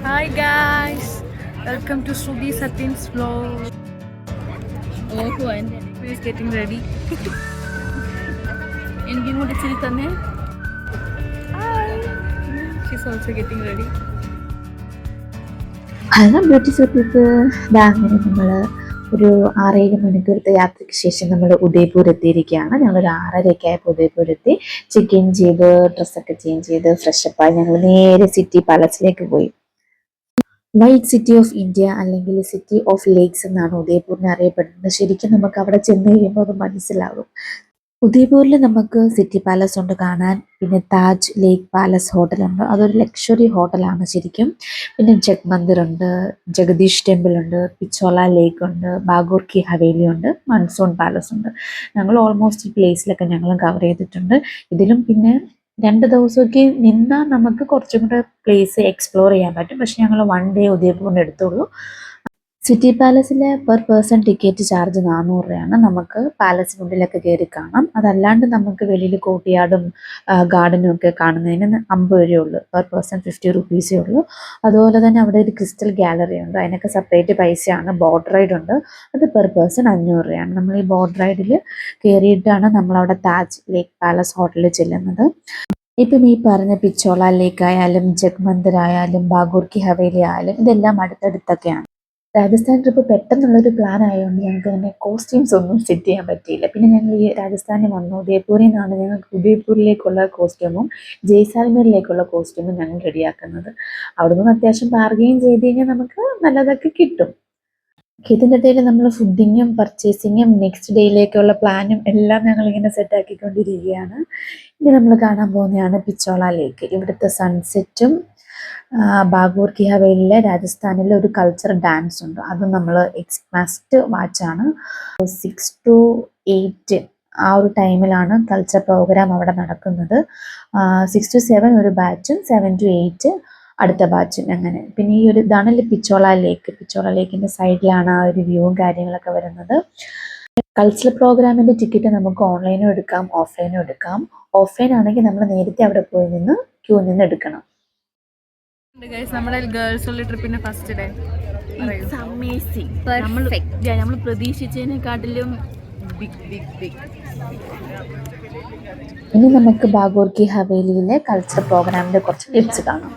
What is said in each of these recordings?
Hi guys, welcome to Subi Satyan's vlog. Oh, Juan. Who is getting ready? എനിക്ക് ഇങ്ങോട്ട് ഇച്ചിരി തന്നെ. Hi. She's also getting ready. Hello beautiful people. അങ്ങനെ നമ്മൾ ഒരു 6-7 മണിക്കൂറത്തെ യാത്രയ്ക്ക് ശേഷം നമ്മൾ ഉദയ്പൂർ എത്തിയിരിക്കുകയാണ്. ഞങ്ങളൊരു 6:30 ആയപ്പോൾ ഉദയ്പൂർ എത്തി. ചെക്ക് ഇൻ ചെയ്ത് ഡ്രസ്സൊക്കെ ചേഞ്ച് ചെയ്ത് ഫ്രഷപ്പായി ഞങ്ങൾ നേരെ സിറ്റി പാലസിലേക്ക് പോയി. വൈറ്റ് സിറ്റി ഓഫ് ഇന്ത്യ അല്ലെങ്കിൽ സിറ്റി ഓഫ് ലേക്സ് എന്നാണ് ഉദയ്പൂരിനെ അറിയപ്പെടുന്നത്. ശരിക്കും നമുക്ക് അവിടെ ചെന്ന് കഴിയുമ്പോൾ അത് മനസ്സിലാകും. ഉദയ്പൂരിൽ നമുക്ക് സിറ്റി പാലസ് ഉണ്ട് കാണാൻ. പിന്നെ താജ് ലേക്ക് പാലസ് ഹോട്ടലുണ്ട്, അതൊരു ലക്ഷറി ഹോട്ടലാണ് ശരിക്കും. പിന്നെ ജഗ് മന്ദിർ ഉണ്ട്, ജഗദീഷ് ടെമ്പിൾ ഉണ്ട്, പിച്ചോല ലേക്ക് ഉണ്ട്, ബാഗൂർ കി ഹവേലി ഉണ്ട്, മൺസൂൺ പാലസ് ഉണ്ട്. ഞങ്ങൾ ഓൾമോസ്റ്റ് ഈ പ്ലേസിലൊക്കെ ഞങ്ങളും കവർ ചെയ്തിട്ടുണ്ട്. ഇതിലും പിന്നെ 2 ദിവസമൊക്കെ നിന്നാൽ നമുക്ക് കുറച്ചും കൂടെ പ്ലേസ് എക്സ്പ്ലോർ ചെയ്യാൻ പറ്റും. പക്ഷെ ഞങ്ങൾ 1 ഡേ ഉദയ്പൂരിൻ്റെ എടുത്തുള്ളൂ. സിറ്റി പാലസിലെ പെർ പേഴ്സൺ ടിക്കറ്റ് ചാർജ് 400 രൂപയാണ്. നമുക്ക് പാലസിനുള്ളിലൊക്കെ കയറി കാണാം. അതല്ലാണ്ട് നമുക്ക് വെളിയിൽ കോർട്ട്യാർഡും ഗാർഡനും ഒക്കെ കാണുന്നതിന് 50 രൂപയുള്ളൂ. പെർ പേഴ്സൺ 50 റുപ്പീസേ ഉള്ളൂ. അതുപോലെ തന്നെ അവിടെ ഒരു ക്രിസ്റ്റൽ ഗാലറി ഉണ്ട്, അതിനൊക്കെ സെപ്പറേറ്റ് പൈസയാണ്. ബോട്ട് റൈഡ് ഉണ്ട്, അത് പെർ പേഴ്സൺ 500 രൂപയാണ്. നമ്മൾ ഈ ബോട്ട് റൈഡിൽ കയറിയിട്ടാണ് നമ്മളവിടെ താജ് ലേക്ക് പാലസ് ഹോട്ടലിൽ ചെല്ലുന്നത്. ഇപ്പം ഈ പറഞ്ഞ പിച്ചോള ലേക്ക് ആയാലും ജഗ് മന്ദിർ ആയാലും ബാഗൂർ കി ഹവേലി ആയാലും ഇതെല്ലാം അടുത്തടുത്തൊക്കെയാണ്. രാജസ്ഥാൻ ട്രിപ്പ് പെട്ടെന്നുള്ളൊരു പ്ലാൻ ആയതുകൊണ്ട് ഞങ്ങൾക്ക് തന്നെ കോസ്റ്റ്യൂംസ് ഒന്നും സെറ്റ് ചെയ്യാൻ പറ്റിയില്ല. പിന്നെ ഞങ്ങൾ ഈ രാജസ്ഥാനിൽ വന്നു. ഉദയ്പൂരിൽ നിന്നാണ് ഞങ്ങൾക്ക് ഉദയ്പൂരിലേക്കുള്ള കോസ്റ്റ്യൂമും ജയ്സാൽമീറിലേക്കുള്ള കോസ്റ്റ്യൂമും ഞങ്ങൾ റെഡിയാക്കുന്നത്. അവിടെ നിന്ന് അത്യാവശ്യം ബാർഗെയിൻ ചെയ്ത് കഴിഞ്ഞാൽ നമുക്ക് നല്ലതൊക്കെ കിട്ടും. ഇതിൻ്റെ ഇടയിൽ നമ്മൾ ഫുഡിങ്ങും പർച്ചേസിങ്ങും നെക്സ്റ്റ് ഡേയിലേക്കുള്ള പ്ലാനും എല്ലാം ഞങ്ങളിങ്ങനെ സെറ്റാക്കിക്കൊണ്ടിരിക്കുകയാണ്. ഇനി നമ്മൾ കാണാൻ പോകുന്നതാണ് പിച്ചോള ലേക്ക്. ഇവിടുത്തെ സൺസെറ്റും ബാഗൂർ കി ഹവേലിയിലെ രാജസ്ഥാനിലെ ഒരു കൾച്ചർ ഡാൻസ് ഉണ്ട്, അത് നമ്മൾ മസ്റ്റ് വാച്ചാണ്. 6 to 8 ആ ഒരു ടൈമിലാണ് കൾച്ചർ പ്രോഗ്രാം അവിടെ നടക്കുന്നത്. 6 to 7 ഒരു ബാച്ചും 7 to 8 അടുത്ത ബാച്ചും അങ്ങനെ. പിന്നെ ഈ ഒരു ഇതാണല്ലോ പിച്ചോള ലേക്ക്. പിച്ചോള ലേക്കിൻ്റെ സൈഡിലാണ് ആ ഒരു വ്യൂവും കാര്യങ്ങളൊക്കെ വരുന്നത്. കൾച്ചറൽ പ്രോഗ്രാമിൻ്റെ ടിക്കറ്റ് നമുക്ക് ഓൺലൈനും എടുക്കാം ഓഫ്ലൈനും എടുക്കാം. ഓഫ്ലൈൻ ആണെങ്കിൽ നമ്മൾ നേരത്തെ അവിടെ പോയി നിന്ന് ക്യൂ നിന്ന് എടുക്കണം. നമ്മുടെ ഗേൾസ് ഉള്ള ട്രിപ്പിന്റെ ഫസ്റ്റ് ഡേ നമ്മൾ പ്രതീക്ഷിച്ചതിനെക്കാട്ടിലും ബിഗ്. ഇനി നമുക്ക് ബാഗൂർ കി ഹവേലിയിലെ കൾച്ചർ പ്രോഗ്രാമിന്റെ കുറച്ച് ടിപ്സ് കാണാം.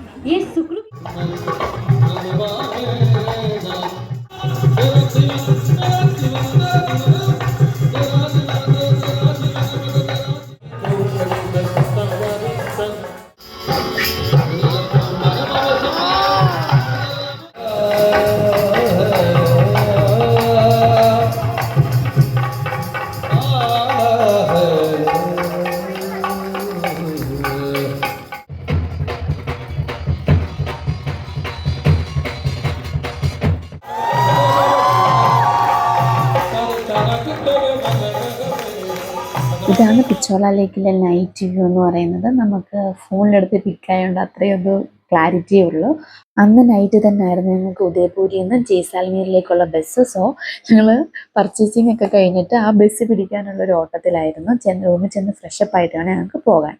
ഇതാണ് പിച്ചോള ലേക്കിലെ നൈറ്റ് വ്യൂ എന്ന് പറയുന്നത്. നമുക്ക് ഫോണിലെടുത്ത് പിക്കായതുകൊണ്ട് അത്രയൊരു ക്ലാരിറ്റിയേ ഉള്ളൂ. അന്ന് നൈറ്റ് തന്നെ ആയിരുന്നു ഞങ്ങൾക്ക് ഉദയ്പൂരിൽ നിന്ന് ജയ്സാൽമീറിലേക്കുള്ള ബസ്. സോ ഞങ്ങൾ പർച്ചേസിങ് ഒക്കെ കഴിഞ്ഞിട്ട് ആ ബസ് പിടിക്കാനുള്ള ഒരു ഓട്ടത്തിലായിരുന്നു. റൂമിൽ ചെന്ന് ഫ്രഷപ്പ് ആയിട്ട് വേണം ഞങ്ങൾക്ക് പോകാൻ.